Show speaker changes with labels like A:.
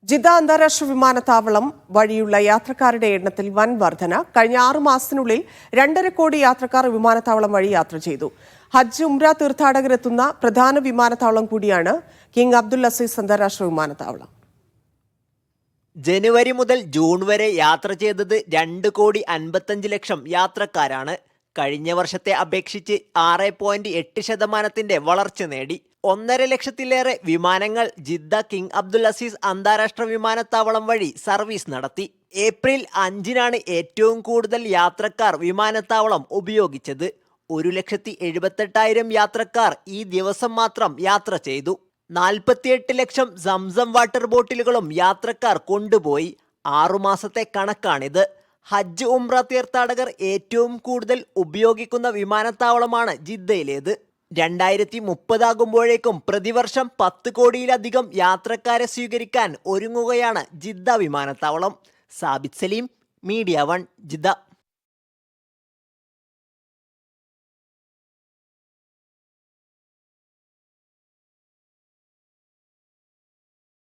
A: Jeddah അന്താരാഷ്ട്ര വിമാനത്താവളം വഴിയുള്ള യാത്രക്കാരുടെ എണ്ണത്തിൽ വൻ വർധന. കഴിഞ്ഞ 6 മാസത്തിനുള്ളിൽ 2.5 കോടി യാത്രക്കാർ വിമാനത്താവളം വഴി യാത്ര ചെയ്തു. ഹജ്ജ് ഉംറ തീർത്ഥാടകരെത്തുന്ന പ്രധാന വിമാനത്താവളം കൂടിയാണ് കിങ് അബ്ദുൽ അസീസ് അന്താരാഷ്ട്ര വിമാനത്താവളം.
B: ജനുവരി മുതൽ ജൂൺ വരെ യാത്ര ചെയ്തത് 2,55 ലക്ഷം യാത്രക്കാരാണ്. കഴിഞ്ഞ വർഷത്തെ അപേക്ഷിച്ച് 6.8% വളർച്ച നേടി. 1.5 ലക്ഷത്തിലേറെ വിമാനങ്ങൾ ജിദ്ദ കിങ് അബ്ദുൽ അസീസ് അന്താരാഷ്ട്ര വിമാനത്താവളം വഴി സർവീസ് നടത്തി. ഏപ്രിൽ 5-നാണ് ഏറ്റവും കൂടുതൽ യാത്രക്കാർ വിമാനത്താവളം ഉപയോഗിച്ചത്. 1,78,000 യാത്രക്കാർ ഈ ദിവസം മാത്രം യാത്ര ചെയ്തു. 48 ലക്ഷം സംസം വാട്ടർ ബോട്ടിലുകളും യാത്രക്കാർ കൊണ്ടുപോയി. 6 മാസത്തെ കണക്കാണിത്. ഹജ്ജ് ഉംറ തീർത്ഥാടകർ ഏറ്റവും കൂടുതൽ ഉപയോഗിക്കുന്ന വിമാനത്താവളമാണ് ജിദ്ദയിലേത്. 2030 ആകുമ്പോഴേക്കും പ്രതിവർഷം 10 കോടിയിലധികം യാത്രക്കാരെ സ്വീകരിക്കാൻ ഒരുങ്ങുകയാണ് ജിദ്ദ വിമാനത്താവളം. Sabith Saleem, media 1, Jeddah.